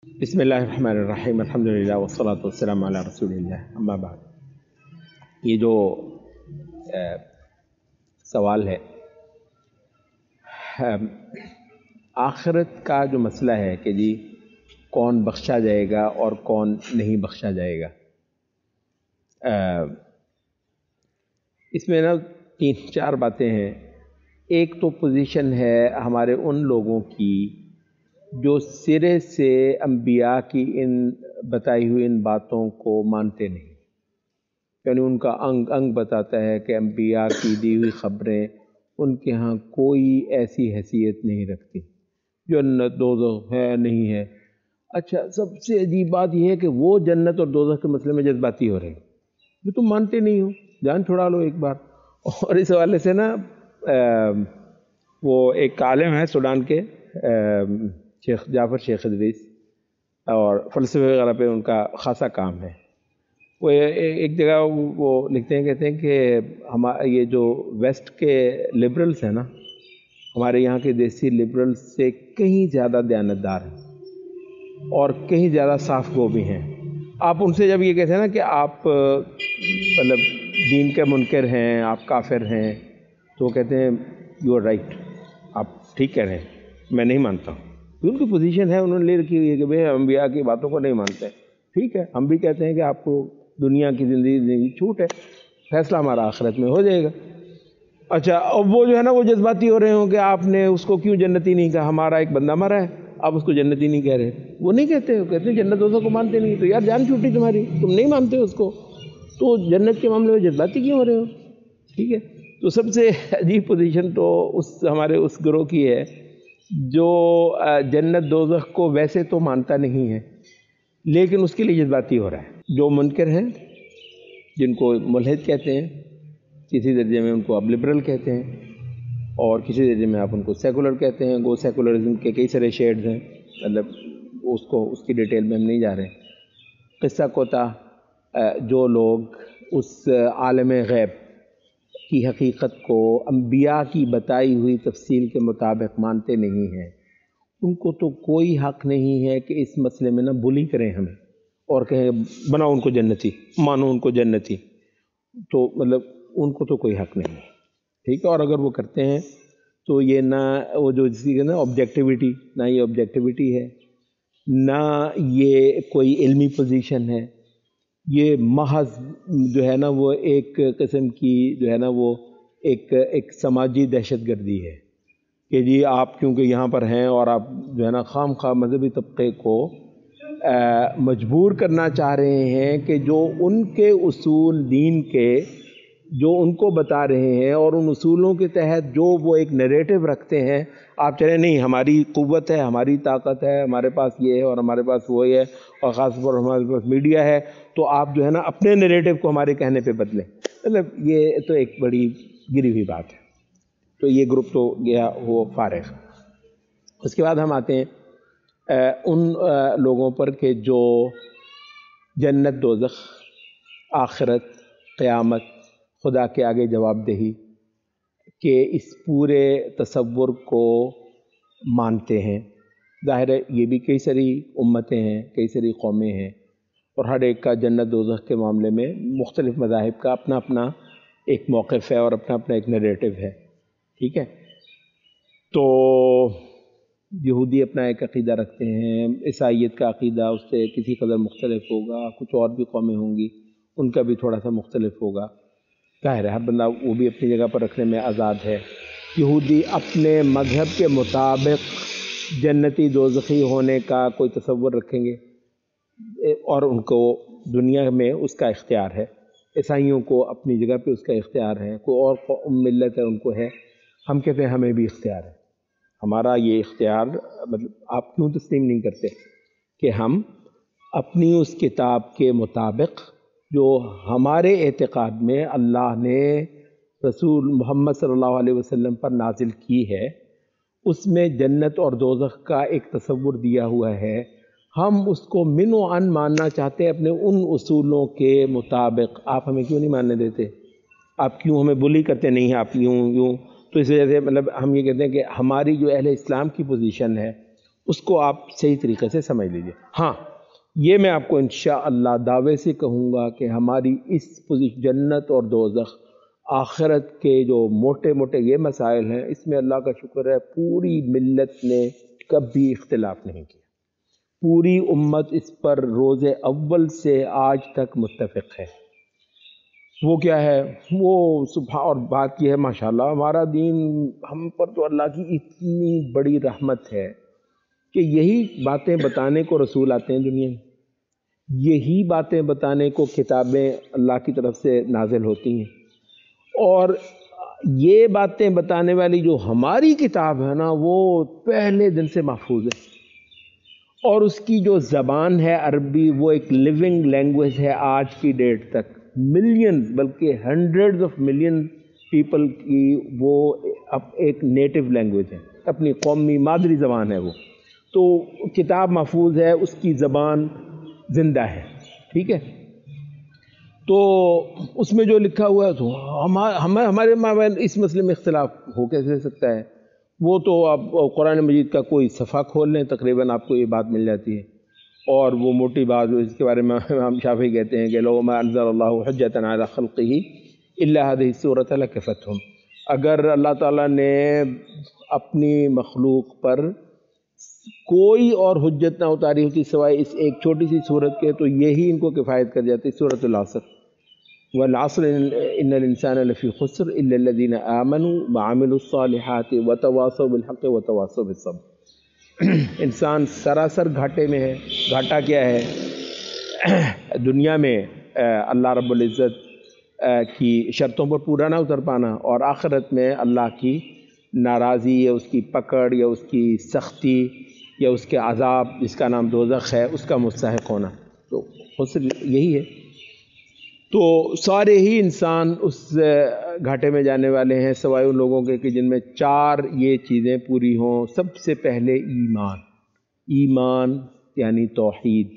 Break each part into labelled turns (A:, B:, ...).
A: بسم اللہ الرحمن الرحیم، الحمدللہ والصلاۃ والسلام علی رسول اللہ، اما بعد۔ یہ جو سوال ہے آخرت کا جو مسئلہ ہے کہ جی کون بخشا جائے گا اور کون نہیں بخشا جائے گا، اس میں نا 3-4 باتیں ہیں۔ ایک تو پوزیشن ہے ہمارے ان لوگوں کی جو سرے سے انبیاء کی ان بتائی ہوئی ان باتوں کو مانتے نہیں، یعنی ان کا انگ انگ بتاتا ہے کہ انبیاء کی دی ہوئی خبریں ان کے ہاں کوئی ایسی حیثیت نہیں رکھتی، جنت دوزخ ہے نہیں ہے۔ اچھا، سب سے عجیب بات یہ ہے کہ وہ جنت اور دوزخ کے مسئلے میں جذباتی ہو رہے ہیں، جو تم مانتے نہیں ہو، جان چھڑا لو ایک بار۔ اور اس حوالے سے نا وہ ایک عالم ہے سوڈان کے، شیخ جعفر شیخ ادریس، اور فلسفے وغیرہ پہ ان کا خاصا کام ہے۔ وہ ایک جگہ وہ لکھتے ہیں، کہتے ہیں کہ یہ جو ویسٹ کے لبرلز ہیں نا، ہمارے یہاں کے دیسی لبرلز سے کہیں زیادہ دیانتدار ہیں اور کہیں زیادہ صاف گو بھی ہیں۔ آپ ان سے جب یہ کہتے ہیں نا کہ آپ مطلب دین کے منکر ہیں، آپ کافر ہیں، تو وہ کہتے ہیں یو آر رائٹ، آپ ٹھیک کہہ رہے ہیں، میں نہیں مانتا ہوں۔ ان کی پوزیشن ہے، انہوں نے لے رکھی ہوئی ہے کہ بھئی انبیاء کی باتوں کو نہیں مانتے۔ ٹھیک ہے، ہم بھی کہتے ہیں کہ آپ کو دنیا کی زندگی چھوٹ ہے، فیصلہ ہمارا آخرت میں ہو جائے گا۔ اچھا، اب وہ جو ہے نا وہ جذباتی ہو رہے ہوں کہ آپ نے اس کو کیوں جنتی نہیں کہا، ہمارا ایک بندہ مرا ہے، آپ اس کو جنتی نہیں کہہ رہے۔ وہ نہیں کہتے، وہ کہتے ہیں جنت دوزخ کو مانتے نہیں، تو یار جان چھوٹی تمہاری، تم نہیں مانتے اس کو، تو جنت کے معاملے میں جذباتی کیوں ہو رہے ہو؟ ٹھیک ہے، تو سب سے عجیب پوزیشن تو ہمارے اس گروہ کی ہے جو جنت دوزخ کو ویسے تو مانتا نہیں ہے لیکن اس کے لیے جذباتی ہو رہا ہے۔ جو منکر ہیں، جن کو ملحد کہتے ہیں، کسی درجے میں ان کو آپ لبرل کہتے ہیں، اور کسی درجے میں آپ ان کو سیکولر کہتے ہیں۔ گو سیکولرزم کے کئی سارے شیڈز ہیں، مطلب اس کی ڈیٹیل میں ہم نہیں جا رہے۔ قصہ کوتا جو لوگ اس عالم غیب کی حقیقت کو انبیاء کی بتائی ہوئی تفصیل کے مطابق مانتے نہیں ہیں، ان کو تو کوئی حق نہیں ہے کہ اس مسئلے میں نہ بلی کریں ہمیں اور کہیں بناؤ ان کو جنتی، مانو ان کو جنتی، تو مطلب ان کو تو کوئی حق نہیں ہے۔ ٹھیک ہے، اور اگر وہ کرتے ہیں تو یہ نہ وہ جو جس کی نا آبجیکٹیوٹی، نہ یہ آبجیکٹیوٹی ہے، نہ یہ کوئی علمی پوزیشن ہے، یہ محض جو ہے نا وہ ایک قسم کی جو ہے نا وہ ایک سماجی دہشت گردی ہے کہ جی آپ کیونکہ یہاں پر ہیں اور آپ جو ہے نا خام خواہ مذہبی طبقے کو مجبور کرنا چاہ رہے ہیں کہ جو ان کے اصول دین کے جو ان کو بتا رہے ہیں اور ان اصولوں کے تحت جو وہ ایک نیریٹو رکھتے ہیں، آپ چلیں نہیں ہماری قوت ہے، ہماری طاقت ہے، ہمارے پاس یہ ہے اور ہمارے پاس وہ ہے، اور خاص طور پر ہمارے پاس میڈیا ہے، تو آپ جو ہے نا اپنے نیریٹو کو ہمارے کہنے پہ بدلیں۔ مطلب یہ تو ایک بڑی گری ہوئی بات ہے۔ تو یہ گروپ تو گیا وہ فارغ۔ اس کے بعد ہم آتے ہیں ان لوگوں پر کہ جو جنت دوزخ، آخرت، قیامت، خدا کے آگے جواب دہی کہ اس پورے تصور کو مانتے ہیں۔ ظاہر ہے یہ بھی کئی ساری امتیں ہیں، کئی ساری قومیں ہیں، اور ہر ایک کا جنت دوزخ کے معاملے میں مختلف مذاہب کا اپنا اپنا ایک موقف ہے اور اپنا اپنا ایک نیریٹو ہے۔ ٹھیک ہے، تو یہودی اپنا ایک عقیدہ رکھتے ہیں، عیسائیت کا عقیدہ اس سے کسی قدر مختلف ہوگا، کچھ اور بھی قومیں ہوں گی ان کا بھی تھوڑا سا مختلف ہوگا۔ ظاہر ہے ہر بندہ وہ بھی اپنی جگہ پر رکھنے میں آزاد ہے۔ یہودی اپنے مذہب کے مطابق جنتی دوزخی ہونے کا کوئی تصور رکھیں گے اور ان کو دنیا میں اس کا اختیار ہے۔ عیسائیوں کو اپنی جگہ پہ اس کا اختیار ہے، کوئی اور ملت ہے ان کو ہے، ہم کہتے ہیں ہمیں بھی اختیار ہے۔ ہمارا یہ اختیار مطلب آپ کیوں تسلیم نہیں کرتے کہ ہم اپنی اس کتاب کے مطابق جو ہمارے اعتقاد میں اللہ نے رسول محمد صلی اللہ علیہ وسلم پر نازل کی ہے، اس میں جنت اور دوزخ کا ایک تصور دیا ہوا ہے، ہم اس کو من و عن ماننا چاہتے ہیں اپنے ان اصولوں کے مطابق، آپ ہمیں کیوں نہیں ماننے دیتے؟ آپ کیوں ہمیں بلی کرتے نہیں ہیں؟ آپ یوں تو اس وجہ سے مطلب ہم یہ کہتے ہیں کہ ہماری جو اہل اسلام کی پوزیشن ہے اس کو آپ صحیح طریقے سے سمجھ لیجئے۔ ہاں یہ میں آپ کو انشاءاللہ دعوے سے کہوں گا کہ ہماری اس پوزیشن جنت اور دوزخ آخرت کے جو موٹے موٹے یہ مسائل ہیں، اس میں اللہ کا شکر ہے پوری ملت نے کبھی اختلاف نہیں کیا، پوری امت اس پر روز اول سے آج تک متفق ہے۔ وہ کیا ہے؟ وہ صبح، اور بات یہ ہے ماشاءاللہ ہمارا دین، ہم پر تو اللہ کی اتنی بڑی رحمت ہے کہ یہی باتیں بتانے کو رسول آتے ہیں دنیا میں، یہی باتیں بتانے کو کتابیں اللہ کی طرف سے نازل ہوتی ہیں، اور یہ باتیں بتانے والی جو ہماری کتاب ہے نا وہ پہلے دن سے محفوظ ہے، اور اس کی جو زبان ہے عربی وہ ایک لیونگ لینگویج ہے آج کی ڈیٹ تک، ملینز بلکہ ہنڈریڈز آف ملین پیپل کی وہ اب ایک نیٹو لینگویج ہے، اپنی قومی مادری زبان ہے وہ، تو کتاب محفوظ ہے، اس کی زبان زندہ ہے، ٹھیک ہے۔ تو اس میں جو لکھا ہوا ہے تو ہمارے مابین اس مسئلے میں اختلاف ہو کیسے سکتا ہے؟ وہ تو آپ قرآن مجید کا کوئی صفحہ کھول لیں تقریباً آپ کو یہ بات مل جاتی ہے، اور وہ موٹی بات اس کے بارے میں امام شافعی کہتے ہیں کہ لو ما انزل اللہ حجۃ علی خلقہ الا هذه السورۃ لکفتہم، اگر اللہ تعالیٰ نے اپنی مخلوق پر کوئی اور حجت نہ اتاری ہوتی سوائے اس ایک چھوٹی سی سورت کے تو یہی ان کو کفایت کر جاتی، سورۃ العصر، والعصر ان الانسان لفی خسر الا الذین آمنوا وعملوا الصالحات وتواصوا بالحق وتواصوا بالصبر۔ انسان سراسر گھاٹے میں ہے۔ گھاٹا کیا ہے؟ دنیا میں اللہ رب العزت کی شرطوں پر پورا نہ اتر پانا، اور آخرت میں اللہ کی ناراضی یا اس کی پکڑ یا اس کی سختی یا اس کے عذاب جس کا نام دوزخ ہے اس کا مستحق ہونا، تو خسر یہی ہے۔ تو سارے ہی انسان اس گھاٹے میں جانے والے ہیں سوائے ان لوگوں کے کہ جن میں چار یہ چیزیں پوری ہوں۔ سب سے پہلے ایمان، ایمان یعنی توحید،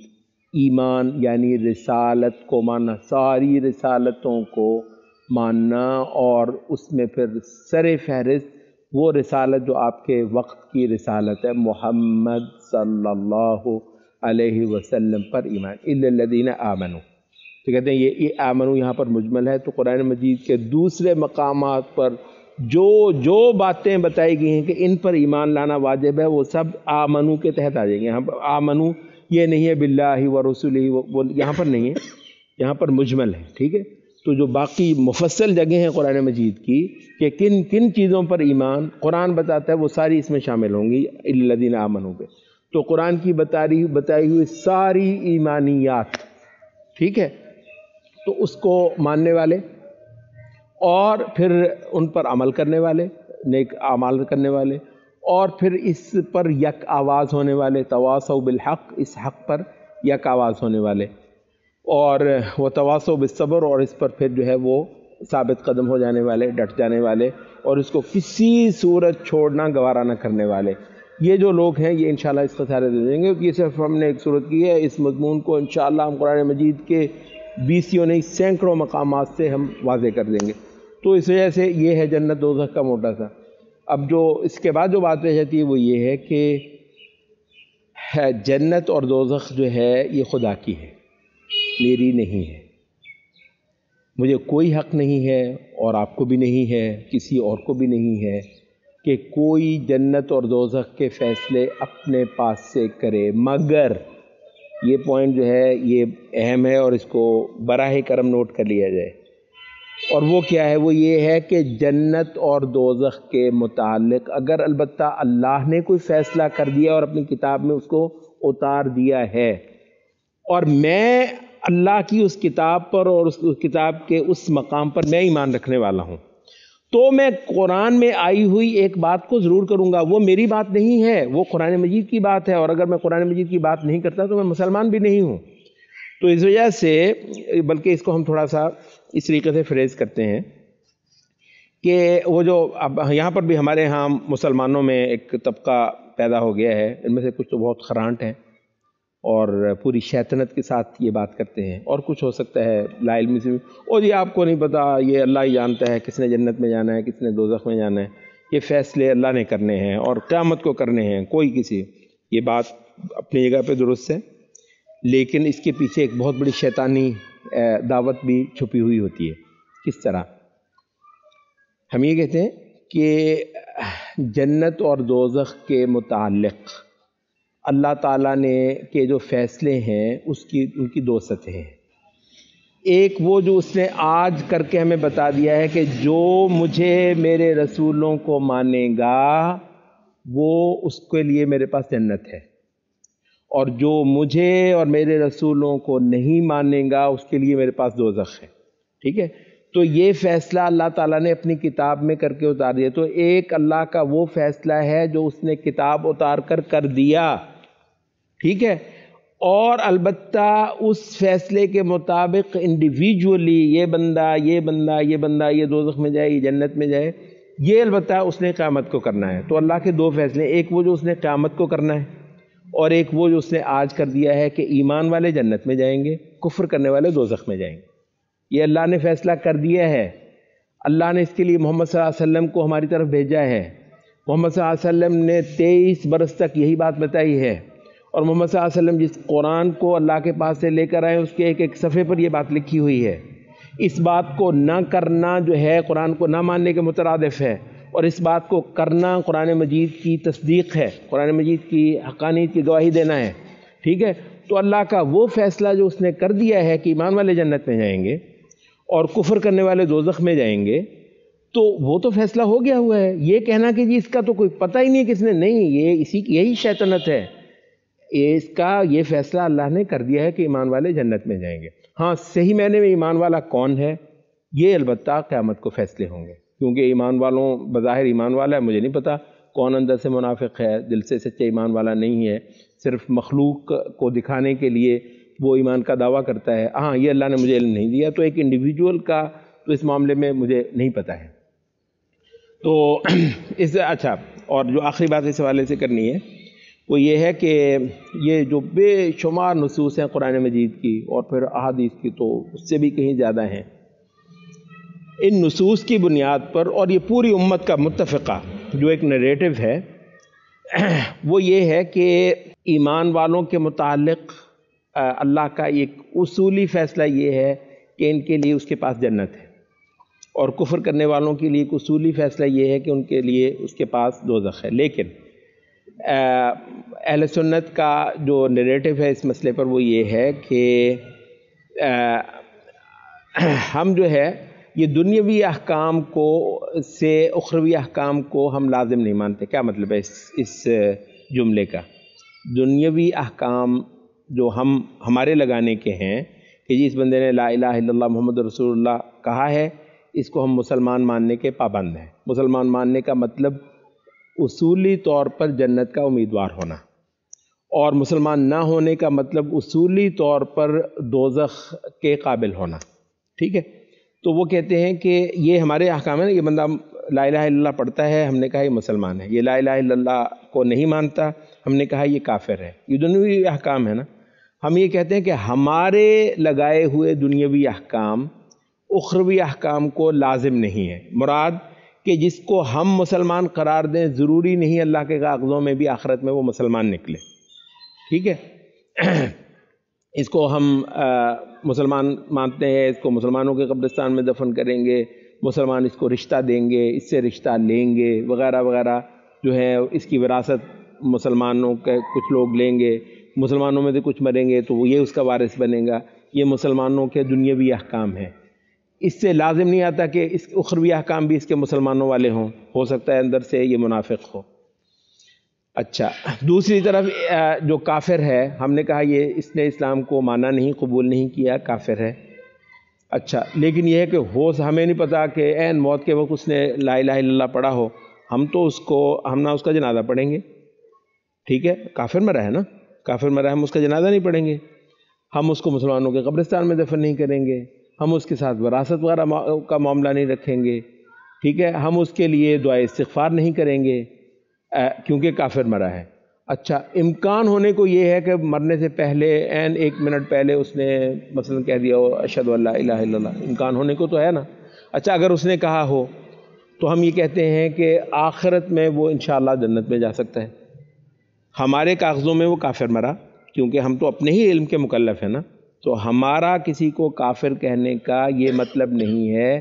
A: ایمان یعنی رسالت کو ماننا، ساری رسالتوں کو ماننا، اور اس میں پھر سر فہرست وہ رسالت جو آپ کے وقت کی رسالت ہے، محمد صلی اللہ علیہ وسلم پر ایمان، الا الذین آمنوا۔ تو کہتے ہیں یہ آمنو یہاں پر مجمل ہے، تو قرآن مجید کے دوسرے مقامات پر جو باتیں بتائی گئی ہیں کہ ان پر ایمان لانا واجب ہے وہ سب آمنو کے تحت آ جائیں گے۔ یہاں پر آمنو یہ نہیں ہے باللہ و رسولہ، وہ یہاں پر نہیں ہے، یہاں پر مجمل ہے، ٹھیک ہے۔ تو جو باقی مفصل جگہیں ہیں قرآن مجید کی کہ کن کن چیزوں پر ایمان قرآن بتاتا ہے وہ ساری اس میں شامل ہوں گی الذین آمنوا پہ۔ تو قرآن کی بتائی ہوئی ساری ایمانیات، ٹھیک ہے، تو اس کو ماننے والے اور پھر ان پر عمل کرنے والے، نیک اعمال کرنے والے، اور پھر اس پر یک آواز ہونے والے، تواصوا بالحق، اس حق پر یک آواز ہونے والے، اور وہ تواصوا بالصبر، اور اس پر پھر جو ہے وہ ثابت قدم ہو جانے والے، ڈٹ جانے والے، اور اس کو کسی صورت چھوڑنا گوارا نہ کرنے والے۔ یہ جو لوگ ہیں یہ انشاءاللہ اس خسارے دے دیں گے۔ یہ صرف ہم نے ایک صورت کی ہے، اس مضمون کو انشاءاللہ ہم قرآن مجید کے 20 نہیں سینکڑوں مقامات سے ہم واضح کر دیں گے۔ تو اس وجہ سے یہ ہے جنت دوزخ کا موٹا سا۔ اب جو اس کے بعد جو بات رہ جاتی ہے وہ یہ ہے کہ جنت اور دوزخ جو ہے یہ خدا کی ہے، میری نہیں ہے، مجھے کوئی حق نہیں ہے، اور آپ کو بھی نہیں ہے، کسی اور کو بھی نہیں ہے کہ کوئی جنت اور دوزخ کے فیصلے اپنے پاس سے کرے، مگر یہ پوائنٹ جو ہے یہ اہم ہے اور اس کو براہ کرم نوٹ کر لیا جائے، اور وہ کیا ہے؟ وہ یہ ہے کہ جنت اور دوزخ کے متعلق اگر البتہ اللہ نے کوئی فیصلہ کر دیا اور اپنی کتاب میں اس کو اتار دیا ہے، اور میں اللہ کی اس کتاب پر اور اس کتاب کے اس مقام پر میں ایمان رکھنے والا ہوں، تو میں قرآن میں آئی ہوئی ایک بات کو ضرور کروں گا۔ وہ میری بات نہیں ہے، وہ قرآن مجید کی بات ہے، اور اگر میں قرآن مجید کی بات نہیں کرتا تو میں مسلمان بھی نہیں ہوں۔ تو اس وجہ سے، بلکہ اس کو ہم تھوڑا سا اس طریقے سے فریز کرتے ہیں کہ وہ جو اب یہاں پر بھی ہمارے ہاں مسلمانوں میں ایک طبقہ پیدا ہو گیا ہے، ان میں سے کچھ تو بہت خرانٹ ہیں اور پوری شیطنت کے ساتھ یہ بات کرتے ہیں، اور کچھ ہو سکتا ہے لا علمی سے، اور یہ آپ کو نہیں پتا، یہ اللہ ہی جانتا ہے کس نے جنت میں جانا ہے کس نے دوزخ میں جانا ہے، یہ فیصلے اللہ نے کرنے ہیں اور قیامت کو کرنے ہیں، کوئی کسی یہ بات اپنی جگہ پہ درست ہے، لیکن اس کے پیچھے ایک بہت بڑی شیطانی دعوت بھی چھپی ہوئی ہوتی ہے۔ کس طرح؟ ہم یہ کہتے ہیں کہ جنت اور دوزخ کے متعلق اللہ تعالیٰ نے کے جو فیصلے ہیں ان کی دو سطحیں ہیں۔ ایک وہ جو اس نے آج کر کے ہمیں بتا دیا ہے کہ جو مجھے میرے رسولوں کو مانے گا وہ اس کے لیے میرے پاس جنت ہے، اور جو مجھے اور میرے رسولوں کو نہیں مانے گا اس کے لیے میرے پاس دوزخ ہے۔ ٹھیک ہے، تو یہ فیصلہ اللہ تعالیٰ نے اپنی کتاب میں کر کے اتار دیا۔ تو ایک اللہ کا وہ فیصلہ ہے جو اس نے کتاب اتار کر دیا، ٹھیک ہے، اور البتہ اس فیصلے کے مطابق انڈیویجولی یہ بندہ یہ دوزخ میں جائے، یہ جنت میں جائے، یہ البتہ اس نے قیامت کو کرنا ہے۔ تو اللہ کے دو فیصلے، ایک وہ جو اس نے قیامت کو کرنا ہے، اور ایک وہ جو اس نے آج کر دیا ہے کہ ایمان والے جنت میں جائیں گے، کفر کرنے والے دوزخ میں جائیں گے۔ یہ اللہ نے فیصلہ کر دیا ہے۔ اللہ نے اس کے لیے محمد صلی اللہ علیہ وسلم کو ہماری طرف بھیجا ہے۔ محمد صلی اللہ علیہ وسلم نے 23 برس تک یہی بات بتائی ہے، اور محمد صلی اللہ علیہ وسلم جس قرآن کو اللہ کے پاس سے لے کر آئے اس کے ایک ایک صفحے پر یہ بات لکھی ہوئی ہے۔ اس بات کو نہ کرنا جو ہے قرآن کو نہ ماننے کے مترادف ہے، اور اس بات کو کرنا قرآن مجید کی تصدیق ہے، قرآن مجید کی حقانیت کی گواہی دینا ہے۔ ٹھیک ہے، تو اللہ کا وہ فیصلہ جو اس نے کر دیا ہے کہ ایمان والے جنت میں جائیں گے اور کفر کرنے والے دوزخ میں جائیں گے، تو وہ تو فیصلہ ہو گیا ہوا ہے۔ یہ کہنا کہ جی اس کا تو کوئی پتہ ہی نہیں کس نے، نہیں، یہی شیطنت ہے۔ اس کا یہ فیصلہ اللہ نے کر دیا ہے کہ ایمان والے جنت میں جائیں گے۔ ہاں، صحیح معنی میں ایمان والا کون ہے یہ البتہ قیامت کو فیصلے ہوں گے، کیونکہ ایمان والوں بظاہر ایمان والا ہے، مجھے نہیں پتا کون اندر سے منافق ہے، دل سے سچے ایمان والا نہیں ہے، صرف مخلوق کو دکھانے کے لیے وہ ایمان کا دعویٰ کرتا ہے۔ ہاں، یہ اللہ نے مجھے علم نہیں دیا، تو ایک انڈیویجول کا تو اس معاملے میں مجھے نہیں پتا ہے۔ تو اچھا، اور جو آخری بات اس حوالے سے کرنی ہے وہ یہ ہے کہ یہ جو بے شمار نصوص ہیں قرآن مجید کی اور پھر احادیث کی، تو اس سے بھی کہیں زیادہ ہیں، ان نصوص کی بنیاد پر، اور یہ پوری امت کا متفقہ جو ایک نریٹو ہے وہ یہ ہے کہ ایمان والوں کے متعلق اللہ کا ایک اصولی فیصلہ یہ ہے کہ ان کے لیے اس کے پاس جنت ہے، اور کفر کرنے والوں کے لیے ایک اصولی فیصلہ یہ ہے کہ ان کے لیے اس کے پاس دوزخ ہے۔ لیکن اہل سنت کا جو نریٹو ہے اس مسئلے پر وہ یہ ہے کہ ہم جو ہے یہ دنیاوی احکام کو سے اخروی احکام کو ہم لازم نہیں مانتے۔ کیا مطلب ہے اس جملے کا؟ دنیاوی احکام جو ہمارے لگانے کے ہیں کہ جس بندے نے لا الہ الا اللہ محمد رسول اللہ کہا ہے، اس کو ہم مسلمان ماننے کے پابند ہیں۔ مسلمان ماننے کا مطلب اصولی طور پر جنت کا امیدوار ہونا، اور مسلمان نہ ہونے کا مطلب اصولی طور پر دوزخ کے قابل ہونا۔ ٹھیک ہے، تو وہ کہتے ہیں کہ یہ ہمارے احکام ہیں، یہ بندہ لا الہ الا اللہ پڑھتا ہے، ہم نے کہا یہ مسلمان ہے، یہ لا الہ الا اللہ کو نہیں مانتا، ہم نے کہا یہ کافر ہے۔ یہ دنیاوی احکام ہے نا۔ ہم یہ کہتے ہیں کہ ہمارے لگائے ہوئے دنیاوی احکام اخروی احکام کو لازم نہیں ہے۔ مراد کہ جس کو ہم مسلمان قرار دیں ضروری نہیں اللہ کے کاغذوں میں بھی آخرت میں وہ مسلمان نکلے۔ ٹھیک ہے، اس کو ہم مسلمان مانتے ہیں، اس کو مسلمانوں کے قبرستان میں دفن کریں گے، مسلمان اس کو رشتہ دیں گے، اس سے رشتہ لیں گے وغیرہ وغیرہ، جو ہے اس کی وراثت مسلمانوں کے کچھ لوگ لیں گے، مسلمانوں میں سے کچھ مریں گے تو یہ اس کا وارث بنے گا۔ یہ مسلمانوں کے دنیاوی احکام ہیں۔ اس سے لازم نہیں آتا کہ اس اخروی احکام بھی اس کے مسلمانوں والے ہوں، ہو سکتا ہے اندر سے یہ منافق ہو۔ اچھا، دوسری طرف جو کافر ہے، ہم نے کہا یہ اس نے اسلام کو مانا نہیں، قبول نہیں کیا، کافر ہے۔ اچھا، لیکن یہ ہے کہ ہمیں نہیں پتا کہ عین موت کے وقت اس نے لا الہ الا اللہ پڑھا ہو، ہم نہ اس کا جنازہ پڑھیں گے۔ ٹھیک ہے، کافر مرا ہے نا، کافر مرا ہے، ہم اس کا جنازہ نہیں پڑھیں گے، ہم اس کو مسلمانوں کے قبرستان میں دفن نہیں کریں گے، ہم اس کے ساتھ وراثت وغیرہ کا معاملہ نہیں رکھیں گے۔ ٹھیک ہے، ہم اس کے لیے دعائے استغفار نہیں کریں گے کیونکہ کافر مرا ہے۔ اچھا، امکان ہونے کو یہ ہے کہ مرنے سے پہلے عین 1 منٹ پہلے اس نے مثلا کہہ دیا ہو اشہد ان لا الہ الا اللہ، امکان ہونے کو تو ہے نا۔ اچھا، اگر اس نے کہا ہو تو ہم یہ کہتے ہیں کہ آخرت میں وہ انشاءاللہ جنت میں جا سکتا ہے۔ ہمارے کاغذوں میں وہ کافر مرا، کیونکہ ہم تو اپنے ہی علم کے مکلف ہیں نا، تو ہمارا کسی کو کافر کہنے کا یہ مطلب نہیں ہے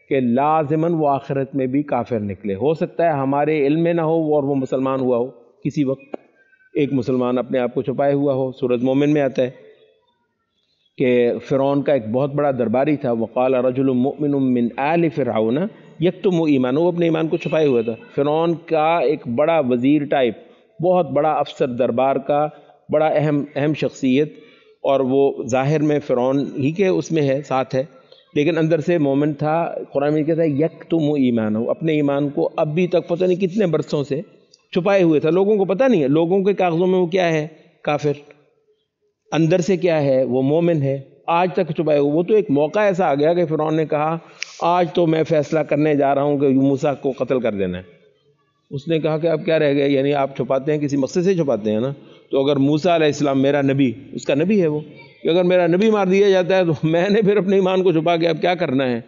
A: کہ لازماً وہ آخرت میں بھی کافر نکلے۔ ہو سکتا ہے ہمارے علم میں نہ ہو اور وہ مسلمان ہوا ہو کسی وقت، ایک مسلمان اپنے آپ کو چھپائے ہوا ہو۔ سورۃ مومن میں آتا ہے کہ فرعون کا ایک بہت بڑا درباری تھا، وقال رجل مؤمن من آل فرعون یکتم ایمان، وہ اپنے ایمان کو چھپائے ہوا تھا۔ فرعون کا ایک بڑا وزیر ٹائپ، بہت بڑا افسر دربار کا، بڑا اہم شخصیت، اور وہ ظاہر میں فرعون ہی کے اس میں ہے، ساتھ ہے، لیکن اندر سے مومن تھا۔ قرآن میں کہتا ہے یکتم ایمان، اپنے ایمان کو اب بھی تک پتہ نہیں کتنے برسوں سے چھپائے ہوئے تھا، لوگوں کو پتہ نہیں ہے، لوگوں کے کاغذوں میں وہ کیا ہے؟ کافر، اندر سے کیا ہے؟ وہ مومن ہے، آج تک چھپائے ہوئے۔ وہ تو ایک موقع ایسا آ گیا کہ فرعون نے کہا آج تو میں فیصلہ کرنے جا رہا ہوں کہ موسیٰ کو قتل کر دینا ہے۔ اس نے کہا کہ اب کیا رہ گیا، یعنی آپ چھپاتے ہیں کسی مقصد سے چھپاتے ہیں نا، تو اگر موسیٰ علیہ السلام میرا نبی، اس کا نبی ہے وہ، کہ اگر میرا نبی مار دیا جاتا ہے تو میں نے پھر اپنے ایمان کو چھپا کے اب کیا کرنا ہے؟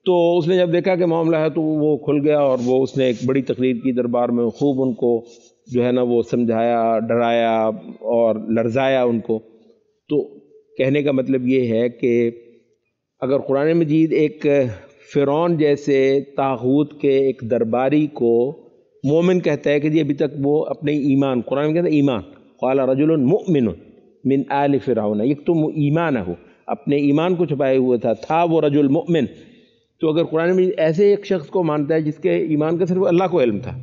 A: تو اس نے جب دیکھا کہ معاملہ ہے تو وہ کھل گیا، اور وہ اس نے ایک بڑی تقریر کی دربار میں، خوب ان کو جو ہے نا وہ سمجھایا، ڈرایا اور لرزایا ان کو۔ تو کہنے کا مطلب یہ ہے کہ اگر قرآن مجید ایک فرعون جیسے طاغوت کے ایک درباری کو مومن کہتا ہے کہ جی ابھی تک وہ اپنے ایمان، قرآن میں کہتا ہے ایمان، قال رجل مؤمن من آل فرعون یکتم ایمانہ، اپنے ایمان کو چھپائے ہوئے تھا وہ رجل مؤمن۔ تو اگر قرآن میں ایسے ایک شخص کو مانتا ہے جس کے ایمان کا صرف اللہ کو علم تھا،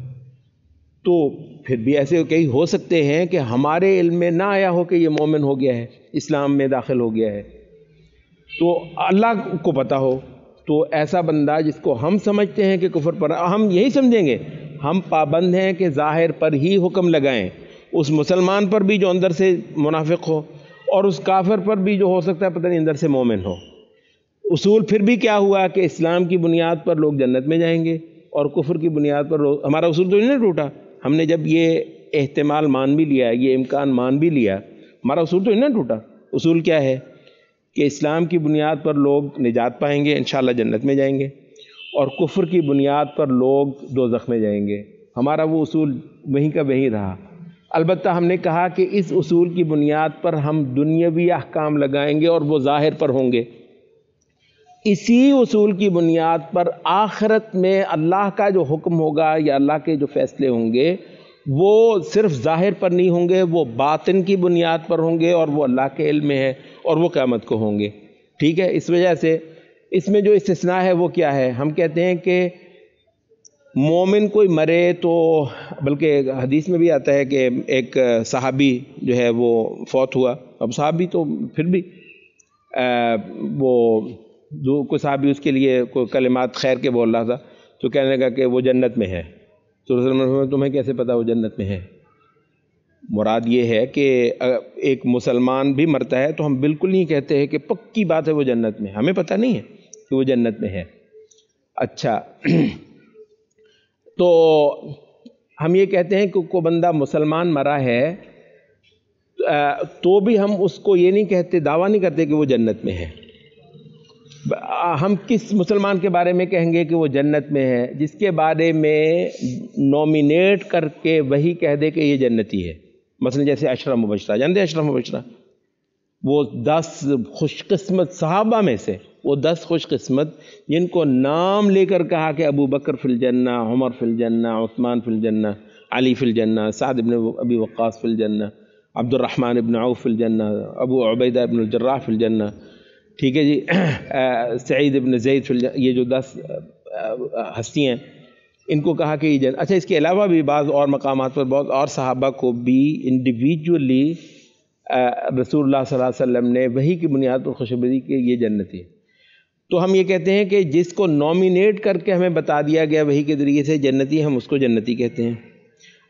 A: تو پھر بھی ایسے کئی ہو سکتے ہیں کہ ہمارے علم میں نہ آیا ہو کہ یہ مومن ہو گیا ہے، اسلام میں داخل ہو گیا ہے، تو اللہ کو پتہ ہو۔ تو ایسا بندہ جس کو ہم سمجھتے ہیں کہ کفر پر، ہم یہی سمجھیں گے، ہم پابند ہیں کہ ظاہر پر ہی حکم لگائیں، اس مسلمان پر بھی جو اندر سے منافق ہو، اور اس کافر پر بھی جو ہو سکتا ہے پتہ نہیں اندر سے مومن ہو۔ اصول پھر بھی کیا ہوا کہ اسلام کی بنیاد پر لوگ جنت میں جائیں گے، اور کفر کی بنیاد پر لوگ، ہمارا اصول تو نہیں ٹوٹا۔ ہم نے جب یہ احتمال مان بھی لیا، یہ امکان مان بھی لیا، ہمارا اصول تو نہیں ٹوٹا۔ اصول کیا ہے کہ اسلام کی بنیاد پر لوگ نجات پائیں گے، انشاءاللہ جنت میں جائیں گے، اور کفر کی بنیاد پر لوگ دوزخ میں جائیں گے۔ ہمارا وہ اصول وہیں کا وہیں رہا۔ البتہ ہم نے کہا کہ اس اصول کی بنیاد پر ہم دنیاوی احکام لگائیں گے اور وہ ظاہر پر ہوں گے۔ اسی اصول کی بنیاد پر آخرت میں اللہ کا جو حکم ہوگا یا اللہ کے جو فیصلے ہوں گے وہ صرف ظاہر پر نہیں ہوں گے، وہ باطن کی بنیاد پر ہوں گے، اور وہ اللہ کے علم میں ہے، اور وہ قیامت کو ہوں گے۔ ٹھیک ہے، اس وجہ سے اس میں جو استثناء ہے وہ کیا ہے؟ ہم کہتے ہیں کہ مومن کوئی مرے تو، بلکہ حدیث میں بھی آتا ہے کہ ایک صحابی جو ہے وہ فوت ہوا، اب صحابی تو پھر بھی وہ جو کوئی صحابی اس کے لیے کوئی کلمات خیر کے بول رہا تھا، تو کہنے لگا کہ وہ جنت میں ہے۔ تو رسول اللہ صلی اللہ علیہ وسلم، تمہیں کیسے پتا وہ جنت میں ہے؟ مراد یہ ہے کہ ایک مسلمان بھی مرتا ہے تو ہم بالکل نہیں کہتے ہیں کہ پکی بات ہے وہ جنت میں، ہمیں پتہ نہیں ہے کہ وہ جنت میں ہے۔ اچھا، تو ہم یہ کہتے ہیں کہ کوئی بندہ مسلمان مرا ہے تو بھی ہم اس کو یہ نہیں کہتے، دعویٰ نہیں کرتے کہ وہ جنت میں ہے۔ ہم کس مسلمان کے بارے میں کہیں گے کہ وہ جنت میں ہے؟ جس کے بارے میں نومینیٹ کر کے وہی کہہ دے کہ یہ جنتی ہے۔ مثلا جیسے عشرہ مبشرہ، جانتے ہیں عشرہ مبشرہ؟ وہ 10 خوش قسمت صحابہ میں سے، وہ 10 خوش قسمت جن کو نام لے کر کہا کہ ابو بکر فی الجنہ، عمر فی الجنہ، عثمان فی الجنہ، علی فی الجنہ، سعد بن ابی وقاص فی الجنہ، عبد الرحمن بن عوف فی الجنہ، ابو عبیدہ بن الجراح فی الجنہ، ٹھیک ہے جی، سعید بن زید فی الجنہ، یہ جو 10 ہستیاں ہیں ان کو کہا کہ یہ جنت۔ اچھا، اس کے علاوہ بھی بعض اور مقامات پر بہت اور صحابہ کو بھی انڈیویجولی رسول اللہ صلی اللہ علیہ وسلم نے وحی کی بنیاد پر خوشخبری کہ یہ جنتی ہے۔ تو ہم یہ کہتے ہیں کہ جس کو نومینیٹ کر کے ہمیں بتا دیا گیا وحی کے ذریعے سے جنتی، ہم اس کو جنتی کہتے ہیں۔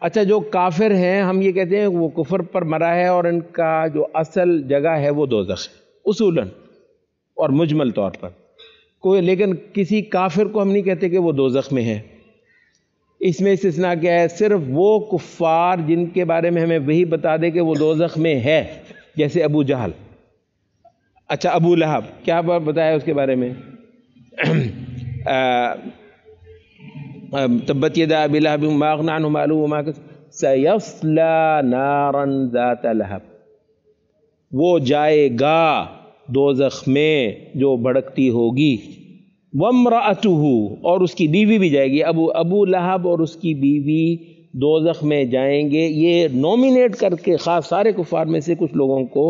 A: اچھا، جو کافر ہیں ہم یہ کہتے ہیں وہ کفر پر مرا ہے اور ان کا جو اصل جگہ ہے وہ دوزخ ہے اصولاً اور مجمل طور پر کوئی، لیکن کسی کافر کو ہم نہیں کہتے کہ وہ دوزخ میں ہے۔ اس میں استثناء کیا ہے؟ صرف وہ کفار جن کے بارے میں ہمیں وہی بتا دے کہ وہ دوزخ میں ہے، جیسے ابو جہل۔ اچھا، ابو لہب کیا بتایا اس کے بارے میں؟ تبت یدا ابی لہب ما اغنی عنہ مالہ وما کسب، سیصلا نارا ذات لہب، وہ جائے گا دوزخ میں جو بھڑکتی ہوگی، وامرأتہ، اور اس کی بیوی بھی جائے گی۔ ابو لہب اور اس کی بیوی دوزخ میں جائیں گے۔ یہ نومینیٹ کر کے خاص سارے کفار میں سے کچھ لوگوں کو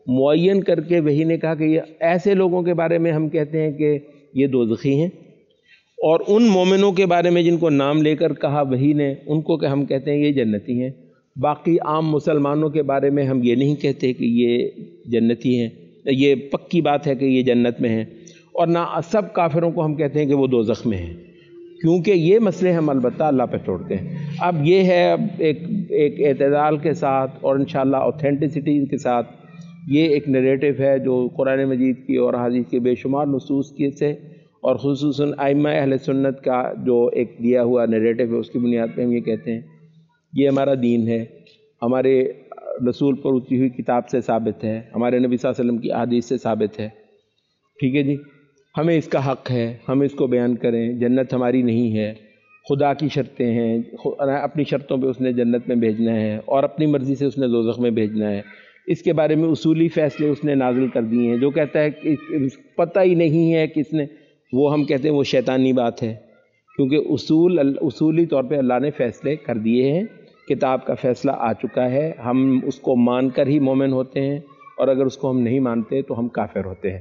A: معین کر کے وحی نے کہا کہ یہ ایسے لوگوں کے بارے میں ہم کہتے ہیں کہ یہ دوزخی ہیں، اور ان مومنوں کے بارے میں جن کو نام لے کر کہا وحی نے ان کو کہ ہم کہتے ہیں یہ جنتی ہیں۔ باقی عام مسلمانوں کے بارے میں ہم یہ نہیں کہتے کہ یہ جنتی ہیں، یہ پکی بات ہے کہ یہ جنت میں ہیں، اور نہ سب کافروں کو ہم کہتے ہیں کہ وہ دوزخ میں ہیں، کیونکہ یہ مسئلے ہم البتہ اللہ پہ چھوڑتے ہیں۔ اب یہ ہے ایک اعتدال کے ساتھ اور انشاءاللہ اوتھینٹسٹی کے ساتھ یہ ایک نریٹو ہے جو قرآن مجید کی اور حدیث کے بے شمار نصوص کی سے، اور خصوصاً ائمہ اہل سنت کا جو ایک دیا ہوا نریٹو ہے اس کی بنیاد پہ ہم یہ کہتے ہیں یہ ہمارا دین ہے، ہمارے رسول پر اتری ہوئی کتاب سے ثابت ہے، ہمارے نبی صلی اللہ علیہ وسلم کی احادیث سے ثابت ہے، ٹھیک ہے جی۔ ہمیں اس کا حق ہے، ہم اس کو بیان کریں۔ جنت ہماری نہیں ہے، خدا کی شرطیں ہیں، اپنی شرطوں پہ اس نے جنت میں بھیجنا ہے اور اپنی مرضی سے اس نے دوزخ میں بھیجنا ہے۔ اس کے بارے میں اصولی فیصلے اس نے نازل کر دیے ہیں۔ جو کہتا ہے کہ پتہ ہی نہیں ہے کس نے، وہ ہم کہتے ہیں وہ شیطانی بات ہے، کیونکہ اصولی طور پہ اللہ نے فیصلے کر دیے ہیں، کتاب کا فیصلہ آ چکا ہے، ہم اس کو مان کر ہی مومن ہوتے ہیں، اور اگر اس کو ہم نہیں مانتے تو ہم کافر ہوتے ہیں۔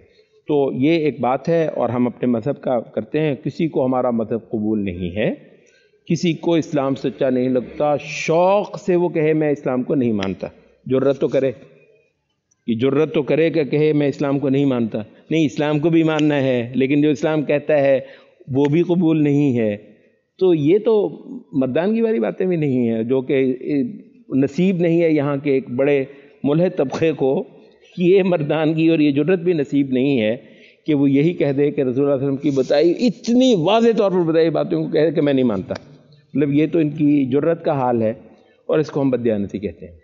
A: تو یہ ایک بات ہے، اور ہم اپنے مذہب کا کرتے ہیں۔ کسی کو ہمارا مذہب قبول نہیں ہے، کسی کو اسلام سچا نہیں لگتا، شوق سے وہ کہے میں اسلام کو نہیں مانتا، جرت تو کرے، یہ جرت تو کرے کہ کہے میں اسلام کو نہیں مانتا، نہیں اسلام کو بھی ماننا ہے لیکن جو اسلام کہتا ہے وہ بھی قبول نہیں ہے، تو یہ تو مردانگی والی باتیں بھی نہیں ہیں، جو کہ نصیب نہیں ہے یہاں کے ایک بڑے ملحد طبقے کو، یہ مردانگی اور یہ جرت بھی نصیب نہیں ہے کہ وہ یہی کہہ دے کہ رسول اللہ صلی اللہ علیہ وسلم کی بتائی اتنی واضح طور پر بتائی باتوں کو کہے کہ میں نہیں مانتا۔ مطلب یہ تو ان کی جرت کا حال ہے، اور اس کو ہم بددیانتی کہتے ہیں۔